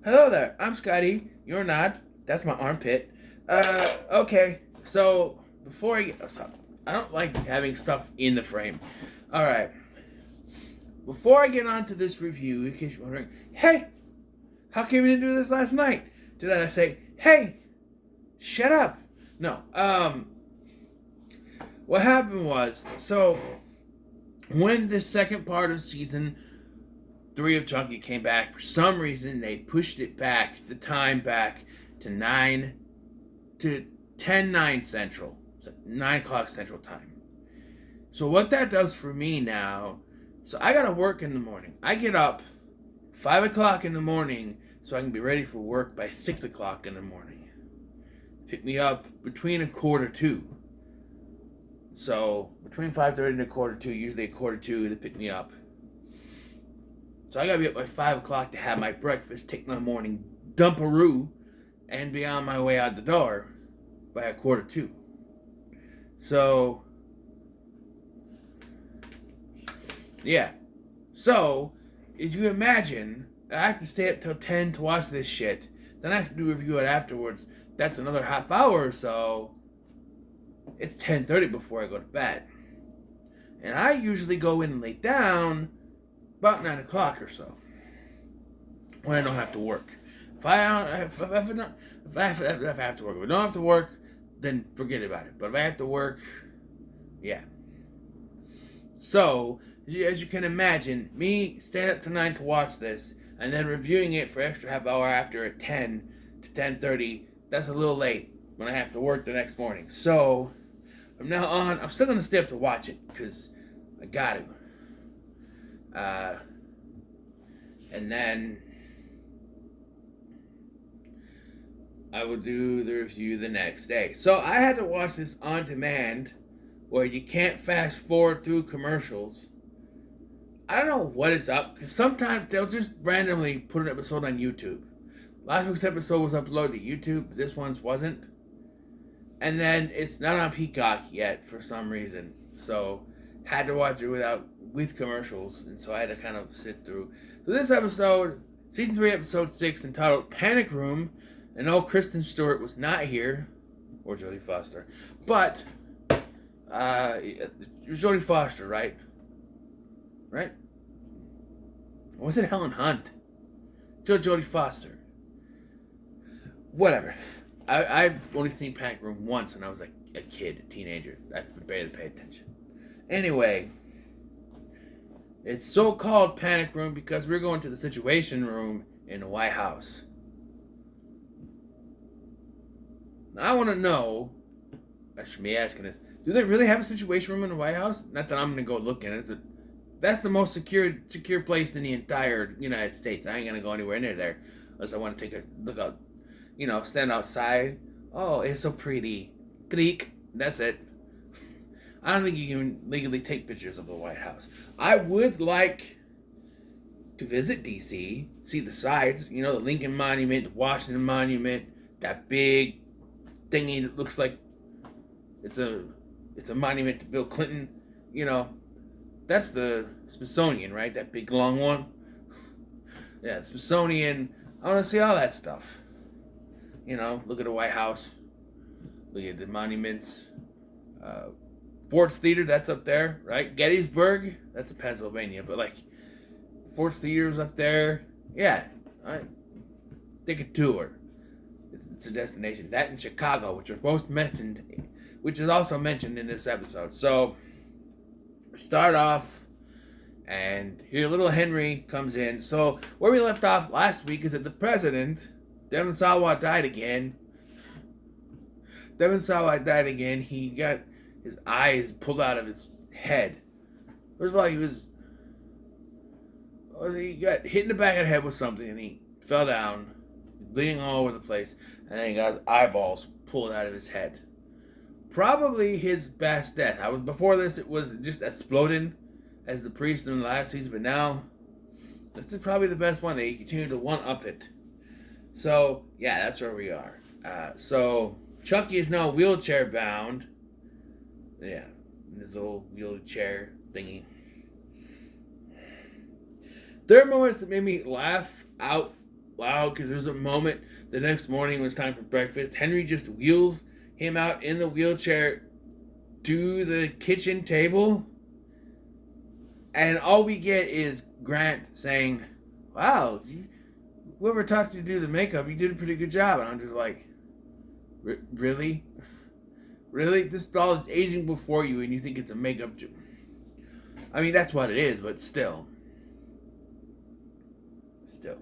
Hello there, I'm Scotty. You're not. That's my armpit. Okay. So, before I get... Stop. I don't like having stuff in the frame. Alright. Before I get on to this review, in case you're wondering, hey, how came you didn't do this last night? To that I say, hey, shut up. No. What happened was, so, when the second part of season 3 of Chucky came back, for some reason they pushed it back, the time back to 9 to 10:09 Central, so 9 o'clock Central Time. So what that does for me now, so I gotta work in the morning. I get up 5 o'clock in the morning so I can be ready for work by 6 o'clock in the morning. Pick me up between a quarter to. So between 5:30 and a quarter to, usually a quarter to, to pick me up. So I gotta be up by 5 o'clock to have my breakfast, take my morning dumparoo, and be on my way out the door by a quarter to. So, yeah. So, if you imagine, I have to stay up till 10 to watch this shit. Then I have to do a review it afterwards. That's another half hour or so. It's 10:30 before I go to bed. And I usually go in and lay down about 9 o'clock or so, when I don't have to work. If I have to work, if I don't have to work, then forget about it. But if I have to work, yeah. So, as you can imagine, me staying up to 9 to watch this, and then reviewing it for extra half hour after at 10 to 10:30, that's a little late when I have to work the next morning. So, from now on, I'm still going to stay up to watch it, because I got to. And then I will do the review the next day. So I had to watch this on demand, where you can't fast forward through commercials. I don't know what is up, because sometimes they'll just randomly put an episode on YouTube. Last week's episode was uploaded to YouTube, but this one's wasn't. And then it's not on Peacock yet for some reason. So had to watch it with commercials, and so I had to kind of sit through. So this episode, season 3, episode 6, entitled "Panic Room," and no, Kristen Stewart was not here, or Jodie Foster, but it was Jodie Foster, right? Right? Or was it Helen Hunt? Jodie Foster. Whatever. I've only seen Panic Room once when I was like a kid, a teenager. I barely paid attention. Anyway, it's so-called Panic Room because we're going to the Situation Room in the White House. Now, I want to know, I should be asking this, do they really have a Situation Room in the White House? Not that I'm going to go look in it. That's the most secure place in the entire United States. I ain't going to go anywhere near there unless I want to take a look out, stand outside. Oh, it's so pretty. Greek. That's it. I don't think you can legally take pictures of the White House. I would like to visit D.C., see the sides, the Lincoln Monument, the Washington Monument, that big thingy that looks like it's a monument to Bill Clinton. That's the Smithsonian, right? That big long one. Yeah, the Smithsonian. I want to see all that stuff. Look at the White House. Look at the monuments. Ford's Theater, that's up there, right? Gettysburg, that's in Pennsylvania, but Ford's Theater's up there. Yeah, take a tour. It's a destination. That in Chicago, which are both mentioned, which is also mentioned in this episode. So, start off, and here little Henry comes in. So, where we left off last week is that the president, Devon Sawa, died again. He got his eyes pulled out of his head. First of all, he got hit in the back of the head with something, and he fell down, bleeding all over the place, and then he got his eyeballs pulled out of his head. Probably his best death. Before this, it was just exploding as the priest in the last season, but now this is probably the best one. They continue to one-up it. So, yeah, that's where we are. So, Chucky is now wheelchair bound. Yeah, in his little wheelchair thingy. There are moments that made me laugh out wow, because there's a moment the next morning when it's time for breakfast. Henry just wheels him out in the wheelchair to the kitchen table, and all we get is Grant saying, wow, whoever taught you to do the makeup, you did a pretty good job. And I'm just like, really? Really? This doll is aging before you and you think it's a makeup job? I mean, that's what it is, but still. Still.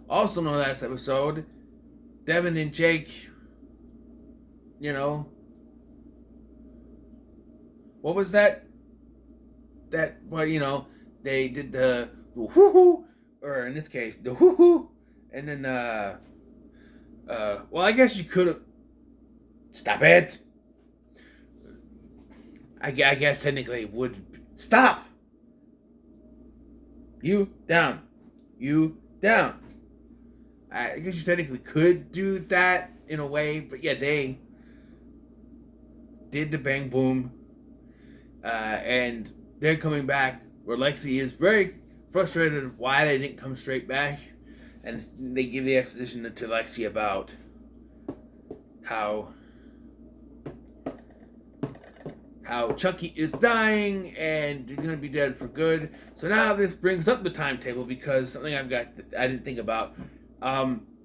Also, in the last episode, Devin and Jake, what was that? They did the whoo-hoo, or in this case, the whoo-hoo, and then, well, I guess you could have, stop it. I guess technically it would, stop. You down. You down. I guess you technically could do that in a way, but yeah, they did the bang boom, and they're coming back where Lexi is very frustrated why they didn't come straight back, and they give the exposition to Lexi about how Chucky is dying and he's gonna be dead for good. So now this brings up the timetable because something I've got that I didn't think about.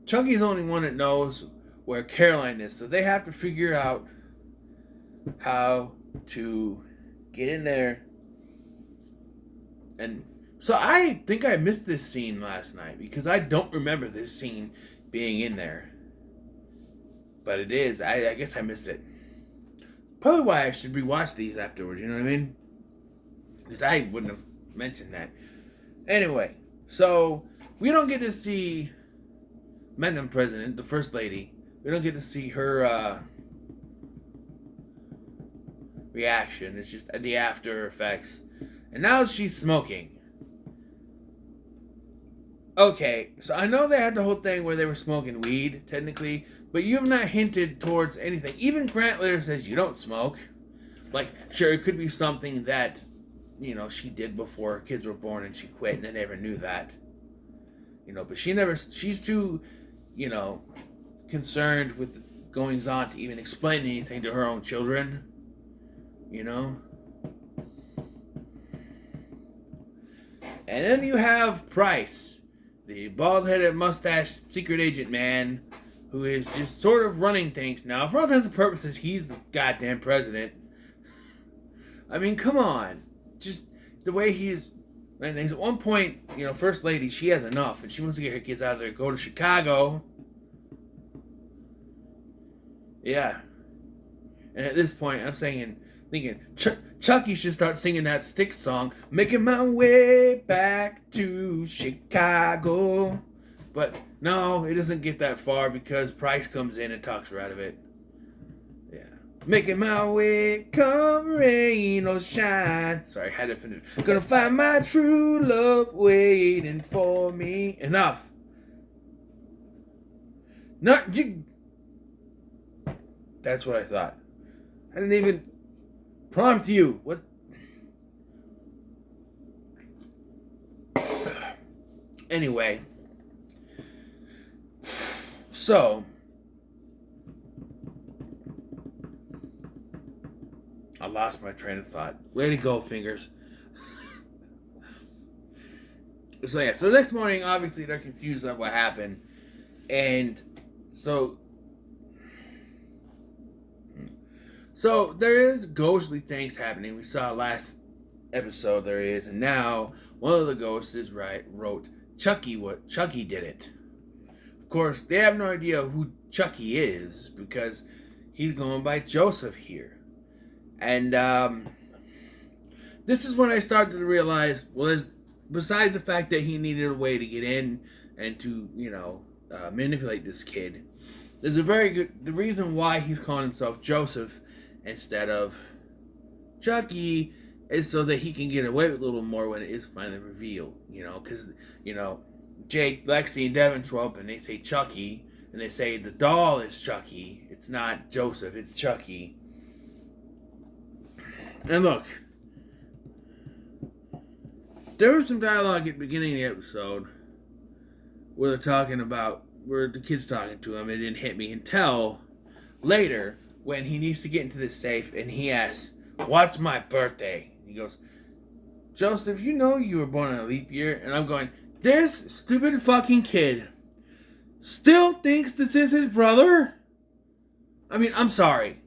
Chucky's the only one that knows where Caroline is, so they have to figure out how to get in there. And so I think I missed this scene last night because I don't remember this scene being in there. But it is. I guess I missed it. Probably why I should rewatch these afterwards, you know what I mean? Because I wouldn't have mentioned that. Anyway, so we don't get to see Madam President, the First Lady. We don't get to see her reaction. It's just the after effects. And now she's smoking. Okay, so I know they had the whole thing where they were smoking weed, technically, but you have not hinted towards anything. Even Grant later says you don't smoke. Like, sure, it could be something that, she did before her kids were born and she quit and I never knew that. But she's too, concerned with the goings on to even explain anything to her own children. And then you have Price, the bald-headed mustache secret agent man who is just sort of running things now. For all intents and purposes, he's the goddamn president. I mean, come on. Just the way he's running things. At one point, First Lady, she has enough, and she wants to get her kids out of there, go to Chicago. Yeah. And at this point, I'm thinking, Chucky should start singing that Styx song, making my way back to Chicago. But no, it doesn't get that far because Price comes in and talks her out of it. Yeah. Making my way, come rain or shine. Sorry, I had to finish. Gonna find my true love waiting for me. Enough. Not you. That's what I thought. I didn't even prompt you. What? Anyway. So. I lost my train of thought. Way to go, fingers. So yeah, so the next morning, obviously, they're confused on what happened. And so there is ghostly things happening. We saw last episode there is, and now one of the ghosts wrote Chucky did it. Of course, they have no idea who Chucky is because he's going by Joseph here. And this is when I started to realize, well, besides the fact that he needed a way to get in and to, manipulate this kid, there's the reason why he's calling himself Joseph instead of Chucky is so that he can get away with a little more when it is finally revealed, because, Jake, Lexi, and Devin show up and they say Chucky, and they say the doll is Chucky. It's not Joseph, it's Chucky. And look, there was some dialogue at the beginning of the episode where the kid's talking to him. It didn't hit me until later when he needs to get into this safe and he asks, "What's my birthday?" He goes, "Joseph, you know you were born in a leap year." And I'm going, this stupid fucking kid still thinks this is his brother? I mean, I'm sorry.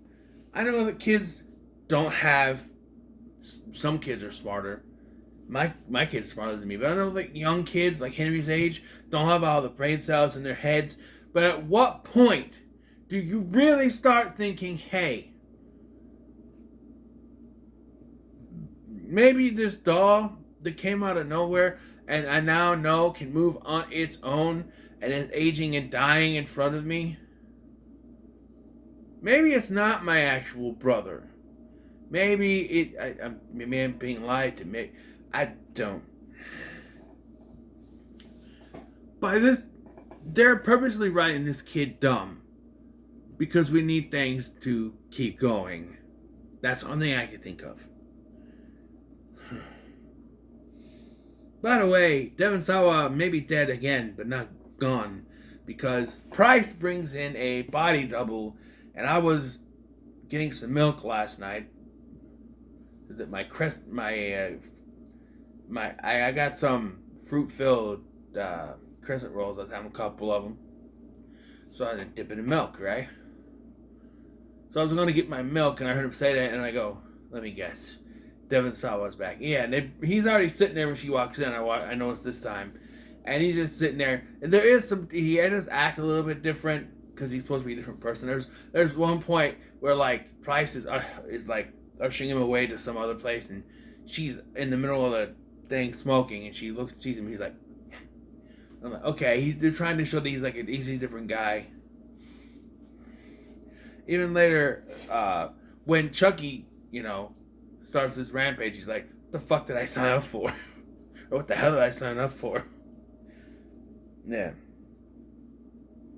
I know that kids don't have... Some kids are smarter. My kid's smarter than me. But I know like young kids, like Henry's age, don't have all the brain cells in their heads. But at what point do you really start thinking, hey, maybe this doll that came out of nowhere and I now know can move on its own and is aging and dying in front of me? Maybe it's not my actual brother. Maybe I'm being lied to. Maybe I don't. By this, they're purposely writing this kid dumb because we need things to keep going. That's the only thing I can think of. By the way, Devon Sawa may be dead again, but not gone, because Price brings in a body double, and I was getting some milk last night. I got some fruit-filled crescent rolls. I was having a couple of them, so I had to dip it in milk, right? So I was going to get my milk, and I heard him say that, and I go, let me guess. Devon Sawa's back. Yeah, and he's already sitting there when she walks in. I noticed this time. And he's just sitting there. And there is he does act a little bit different because he's supposed to be a different person. There's one point where, like, Price is like, ushering him away to some other place, and she's in the middle of the thing smoking, and she sees him, he's like, I'm like, okay, they're trying to show that he's like an easy different guy. Even later, when Chucky, starts his rampage, he's like, what the fuck did I sign up for? Or what the hell did I sign up for? Yeah.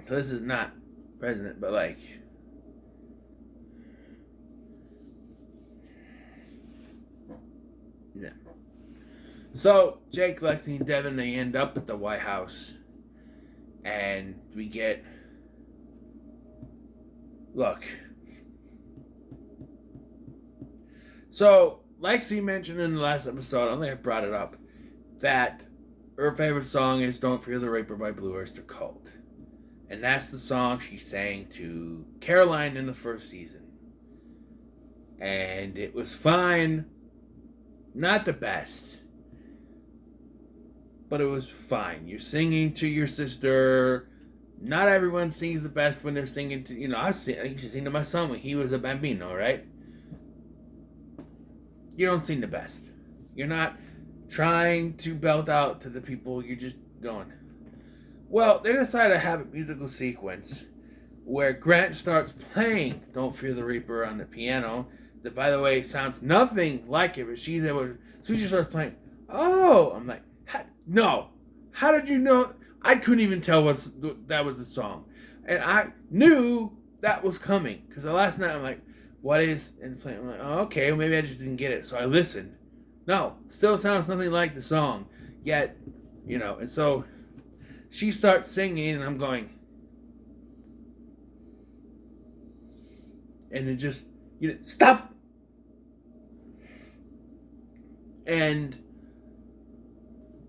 So this is not President, but like... Yeah. So, Jake, Lexi, and Devin, they end up at the White House. And we get... Look. So, Lexi mentioned in the last episode, I don't think I brought it up, that her favorite song is Don't Fear the Reaper by Blue Oyster Cult. And that's the song she sang to Caroline in the first season. And it was fine. Not the best. But it was fine. You're singing to your sister. Not everyone sings the best when they're singing to... I used to sing to my son when he was a bambino, right? You don't sing the best. You're not trying to belt out to the people. You're just going. Well, they decided to have a musical sequence where Grant starts playing Don't Fear the Reaper on the piano. That, by the way, sounds nothing like it. But she's able to... So she starts playing. Oh! I'm like, no. How did you know? I couldn't even tell that was the song. And I knew that was coming. Because last night I'm like, what is... And playing. I'm like, oh, okay, well, maybe I just didn't get it. So I listened. No, still sounds nothing like the song. Yet, and so she starts singing and I'm going... And it just... stop! And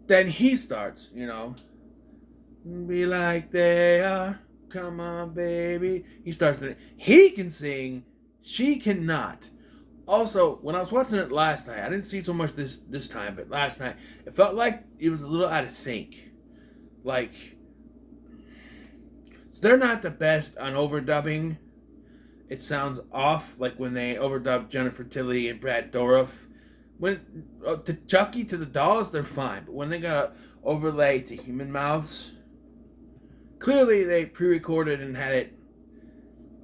then he starts, be like they are, come on, baby. He starts to... He can sing, she cannot. Also, when I was watching it last night, I didn't see so much this time, but last night, it felt like it was a little out of sync. Like, they're not the best on overdubbing. It sounds off, like when they overdubbed Jennifer Tilly and Brad Dourif. When to Chucky, to the dolls, they're fine. But when they got overlay to human mouths, clearly they pre-recorded and had it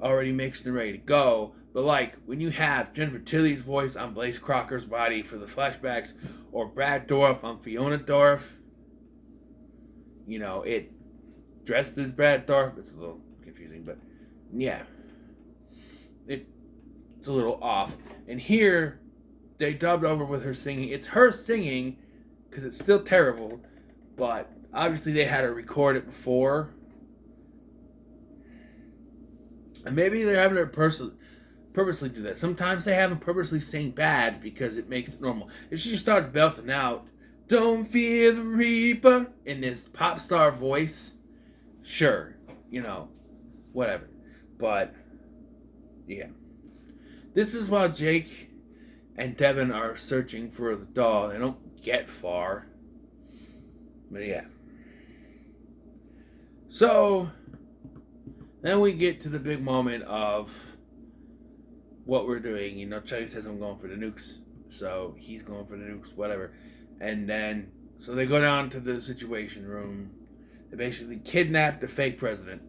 already mixed and ready to go. But like when you have Jennifer Tilly's voice on Blaze Crocker's body for the flashbacks, or Brad Dourif on Fiona Dourif, it dressed as Brad Dourif. It's a little confusing, but yeah, it's a little off. And here, they dubbed over with her singing. It's her singing, because it's still terrible, but Obviously, they had to record it before. And maybe they're having to purposely do that. Sometimes they have them purposely sing bad because it makes it normal. If she started belting out, "Don't fear the Reaper" in this pop star voice, sure, whatever. But, yeah. This is while Jake and Devin are searching for the doll. They don't get far. But, yeah. So, then we get to the big moment of what we're doing. Chucky says, "I'm going for the nukes." So, he's going for the nukes, whatever. And then, so they go down to the Situation Room. They basically kidnap the fake president.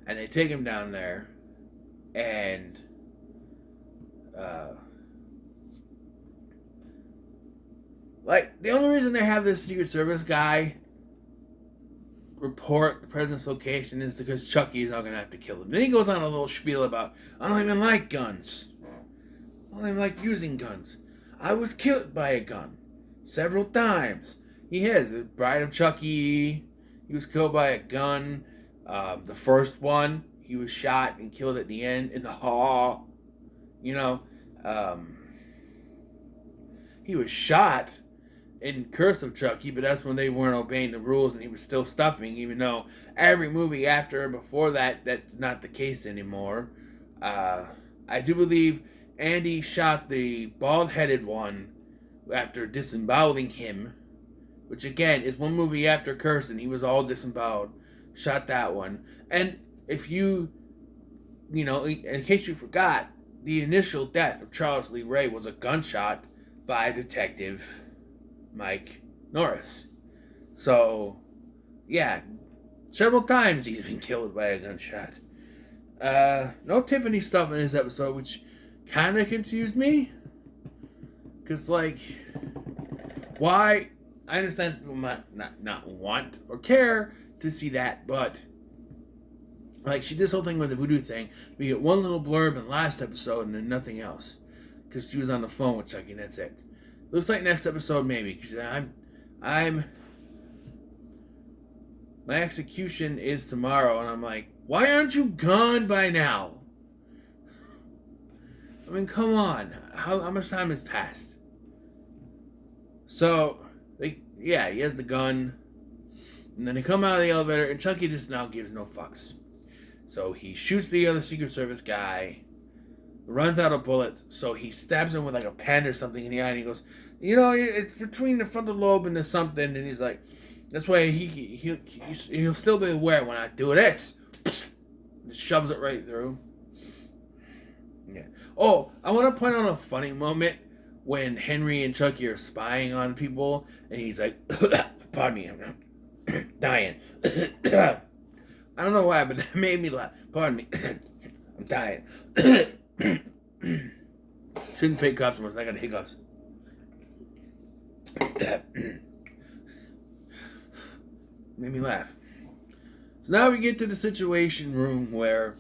And they take him down there. And, the only reason they have this Secret Service guy report the president's location is because Chucky is not going to have to kill him. Then he goes on a little spiel about, "I don't even like guns. I don't even like using guns. I was killed by a gun several times." He is. The Bride of Chucky, he was killed by a gun. The first one, he was shot and killed at the end in the hall. He was shot in Curse of Chucky, but that's when they weren't obeying the rules and he was still stuffing, even though every movie after and before that, that's not the case anymore. I do believe Andy shot the bald-headed one after disemboweling him, which again is one movie after Curse and he was all disemboweled. Shot that one. And if in case you forgot, the initial death of Charles Lee Ray was a gunshot by Detective Mike Norris. So, yeah, several times he's been killed by a gunshot. No Tiffany stuff in this episode, which kind of confused me. Because, why? I understand people might not want or care to see that, but, she did this whole thing with the voodoo thing. We get one little blurb in the last episode and then nothing else. Because she was on the phone with Chucky and that's it. Looks like next episode maybe, because my execution is tomorrow, and I'm like, why aren't you gone by now? I mean, come on, how much time has passed? So, he has the gun, and then they come out of the elevator, and Chucky just now gives no fucks. So he shoots the other Secret Service guy, runs out of bullets, so he stabs him with a pen or something in the eye, and he goes, it's between the frontal lobe and the something, and he's like, that's why he'll still be aware when I do this. Just shoves it right through. Yeah. Oh, I want to point out a funny moment when Henry and Chucky are spying on people, and he's like, pardon me, I'm dying. I don't know why, but that made me laugh. Pardon me, I'm dying. Shouldn't fake coughs unless I got hiccups. Made me laugh. So now we get to the Situation Room where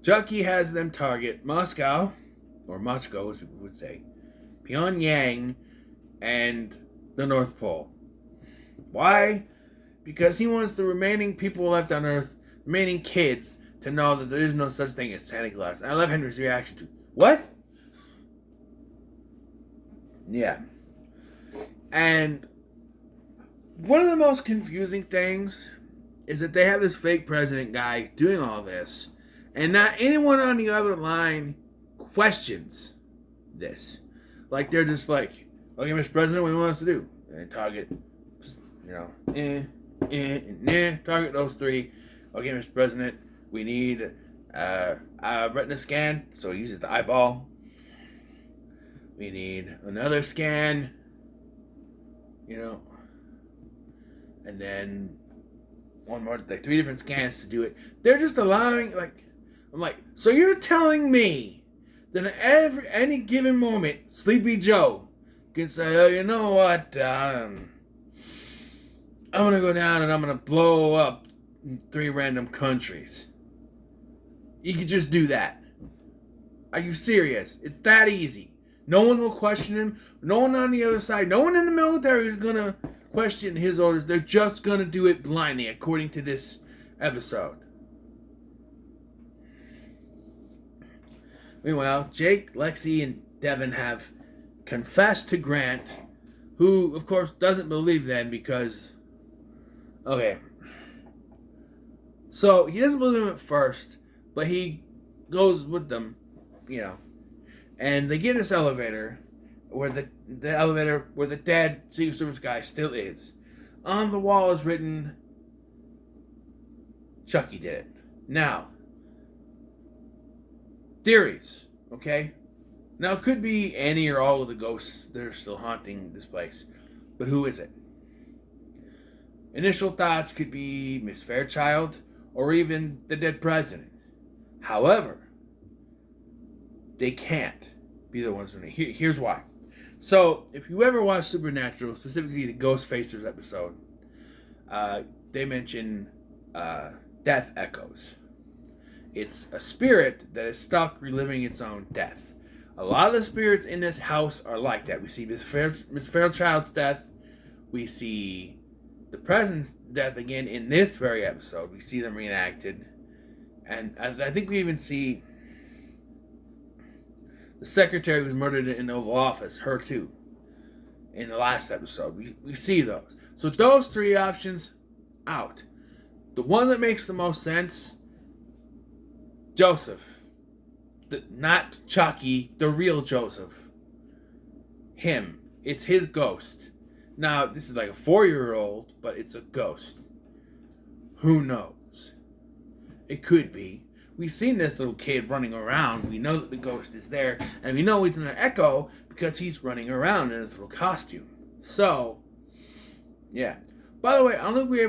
Chucky has them target Moscow, or Moscow as people would say, Pyongyang, and the North Pole. Why? Because he wants the remaining people left on Earth, remaining kids, to know that there is no such thing as Santa Claus. And I love Henry's reaction to, what? Yeah. And one of the most confusing things is that they have this fake president guy doing all this, and not anyone on the other line questions this. They're just like, okay, Mr. President, what do you want us to do? And target, target those three. Okay, Mr. President, we need a retina scan, so he uses the eyeball. We need another scan, and then one more, 3 different scans to do it. They're just allowing, I'm like, so you're telling me that at any given moment, Sleepy Joe can say, oh, you know what, I'm going to go down and I'm going to blow up 3 random countries. You could just do that. Are you serious? It's that easy. No one will question him. No one on the other side. No one in the military is going to question his orders. They're just gonna do it blindly, according to this episode. Meanwhile, Jake, Lexi, and Devin have confessed to Grant, who, of course, doesn't believe them because... Okay. So, he doesn't believe them at first, but he goes with them, and they get in this elevator, where the elevator where the dead Secret Service guy still is. On the wall is written, Chucky did it. Now, theories, okay? Now, it could be any or all of the ghosts that are still haunting this place. But who is it? Initial thoughts could be Miss Fairchild or even the dead president. However, they can't be the ones doing it. Here's why. So, if you ever watch Supernatural, specifically the Ghost Facers episode, they mention death echoes. It's a spirit that is stuck reliving its own death. A lot of the spirits in this house are like that. We see Miss Fairchild's death. We see the president's death again in this very episode. We see them reenacted. And I think we even see the secretary who was murdered in the Oval Office, her too, in the last episode. We see those. So those three options, out. The one that makes the most sense, Joseph. Not Chucky, the real Joseph. Him. It's his ghost. Now, this is like a 4-year-old, but it's a ghost. Who knows? It could be. We've seen this little kid running around. We know that the ghost is there. And we know he's in an echo because he's running around in his little costume. So, yeah. By the way, I don't think we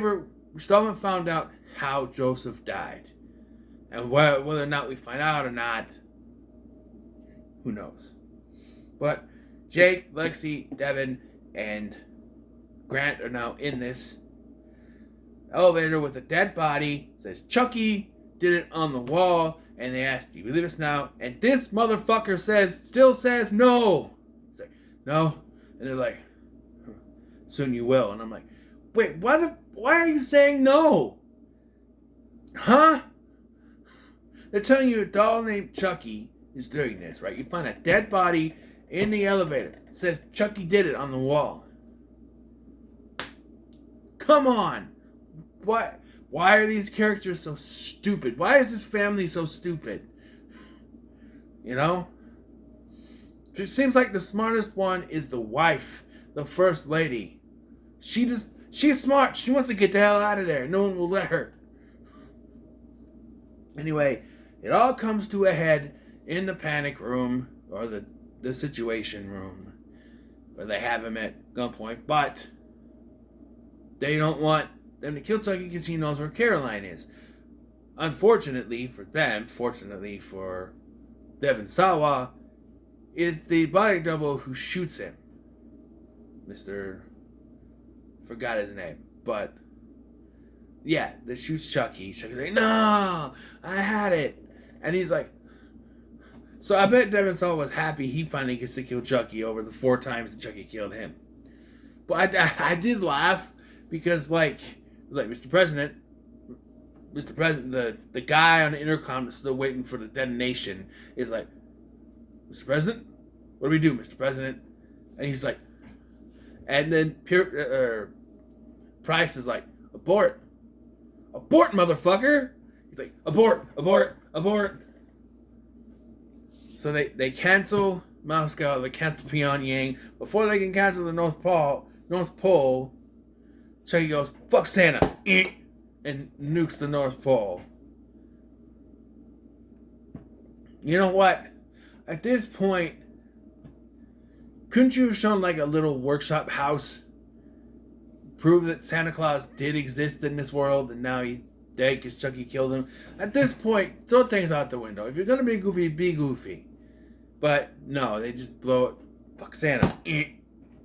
still haven't found out how Joseph died. And whether or not we find out or not, who knows. But Jake, Lexi, Devin, and Grant are now in this elevator with a dead body. It says Chucky did it on the wall, and they ask, do you believe us now? And this motherfucker still says no. It's like, no. And they're like, soon you will. And I'm like, wait, why are you saying no? Huh? They're telling you a doll named Chucky is doing this, right? You find a dead body in the elevator. It says Chucky did it on the wall. Come on. What? Why are these characters so stupid? Why is this family so stupid? It seems like the smartest one is the wife, the first lady. She's smart. She wants to get the hell out of there. No one will let her. Anyway, it all comes to a head in the panic room, or the situation room, where they have him at gunpoint, but they don't want them to kill Chucky because he knows where Caroline is. Unfortunately for them, fortunately for Devin Sawa, it's the body double who shoots him. Forgot his name, but yeah, that shoots Chucky. Chucky's like, no, I had it. And he's like, so I bet Devin Sawa was happy he finally gets to kill Chucky over the 4 times that Chucky killed him. But I did laugh because like Mr. President, the guy on the intercom that's still waiting for the detonation is like, Mr. President, what do we do, Mr. President? And he's like, and then Price is like, abort, motherfucker. He's like, abort. So they cancel Moscow, they cancel Pyongyang. Before they can cancel the North Pole, Chucky goes, fuck Santa, and nukes the North Pole. You know what? At this point, couldn't you have shown like a little workshop house? Prove that Santa Claus did exist in this world and now he's dead because Chucky killed him. At this point, throw things out the window. If you're going to be goofy, be goofy. But no, they just blow it. Fuck Santa.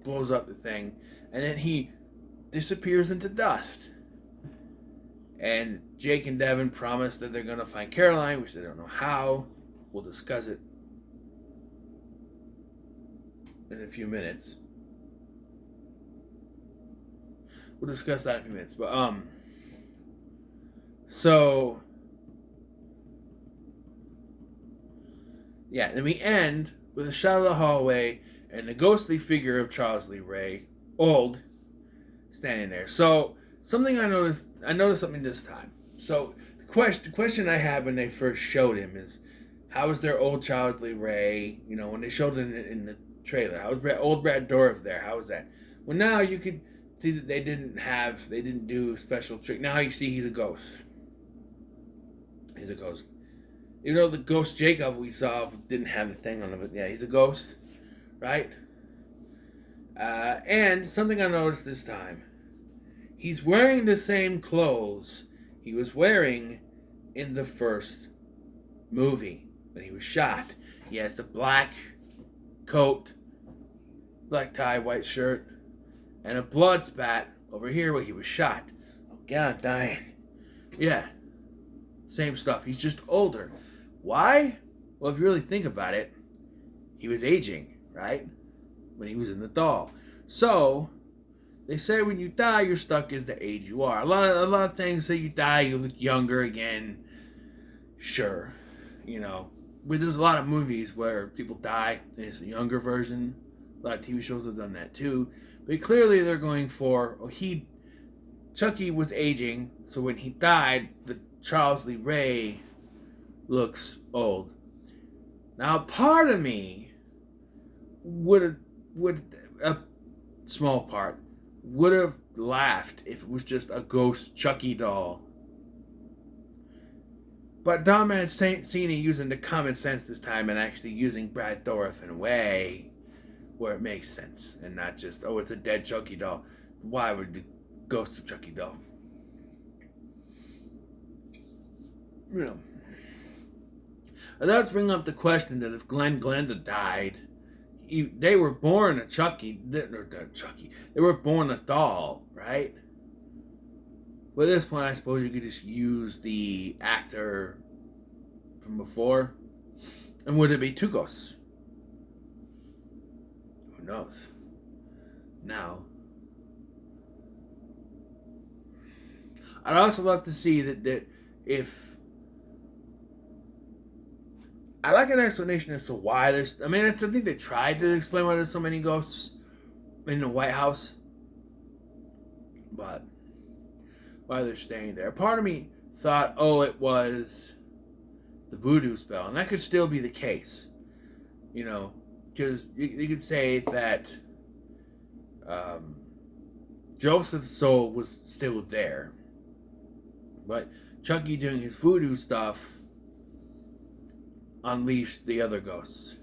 Blows up the thing. And then he disappears into dust. And Jake and Devin promise that they're going to find Caroline, which they don't know how. We'll discuss it in a few minutes. we'll discuss that in a few minutes. But so yeah, then we end with a shot of the hallway and the ghostly figure of Charles Lee Ray, old, standing there. So I noticed something this time. So the question I had when they first showed him is, how is their old Charles Lee Ray? You know, when they showed it in the trailer, how was old Brad Dourif there? How was that? Well, now you could see that they didn't do special trick. Now you see he's a ghost. He's a ghost. Even though the ghost Jacob we saw didn't have the thing on him, but yeah, he's a ghost, right? And something I noticed this time, he's wearing the same clothes he was wearing in the first movie when he was shot. He has the black coat, black tie, white shirt, and a blood spat over here where he was shot. Oh, God, dying. Yeah, same stuff. He's just older. Why? Well, if you really think about it, he was aging, right? When he was in the doll. So, they say when you die, you're stuck as the age you are. A lot of things say you die, you look younger again. Sure. You know, there's a lot of movies where people die and it's a younger version. A lot of TV shows have done that too. But clearly they're going for, Chucky was aging, so when he died, the Charles Lee Ray looks old. Now, part of me would a small part would have laughed if it was just a ghost Chucky doll. But Dom had seen it using the common sense this time and actually using Brad Dourif in a way where it makes sense and not just, oh, it's a dead Chucky doll. Why would the ghost of Chucky doll? You know. And let's bring up the question that if Glenn Glenda died, they were born a Chucky. They were born a doll, right? But at this point, I suppose you could just use the actor from before. And would it be two ghosts? Who knows? Now, I'd also love to see that if I like an explanation as to why there's. I mean, I think they tried to explain why there's so many ghosts in the White House, but why they're staying there. Part of me thought, oh, it was the voodoo spell, and that could still be the case, you know, because you could say that Joseph's soul was still there, but Chucky doing his voodoo stuff unleashed the other ghosts.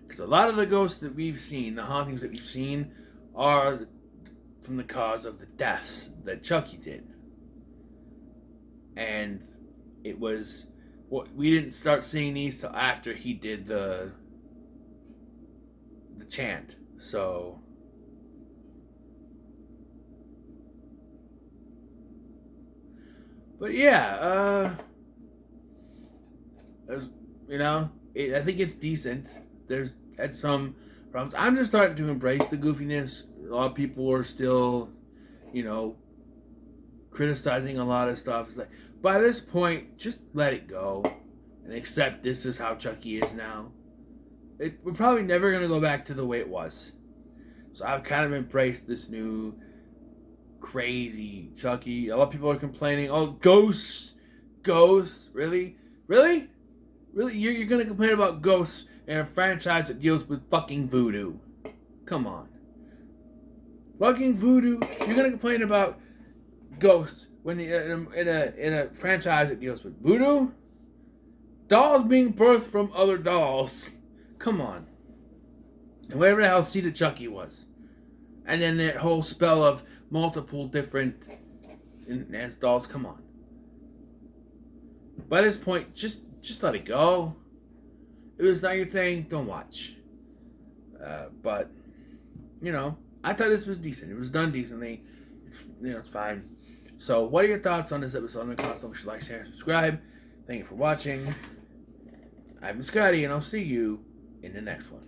Because a lot of the ghosts that we've seen, the hauntings that we've seen, are from the cause of the deaths that Chucky did. And it was, we didn't start seeing these till after he did the chant. So but yeah, you know, I think it's decent. There's had some problems. I'm just starting to embrace the goofiness. A lot of people are still, you know, criticizing a lot of stuff. It's like, by this point, just let it go and accept this is how Chucky is now. We're probably never going to go back to the way it was. So I've kind of embraced this new crazy Chucky. A lot of people are complaining, oh, ghosts, really? You're going to complain about ghosts in a franchise that deals with fucking voodoo? Come on. Fucking voodoo? You're going to complain about ghosts when in a franchise that deals with voodoo? Dolls being birthed from other dolls. Come on. And whatever the hell Seed of Chucky was. And then that whole spell of multiple different as dolls. Come on. By this point, just let it go. If it's not your thing, don't watch. But, you know, I thought this was decent. It was done decently. It's fine. So, what are your thoughts on this episode? Don't forget to like, share, and subscribe. Thank you for watching. I'm Scotty, and I'll see you in the next one.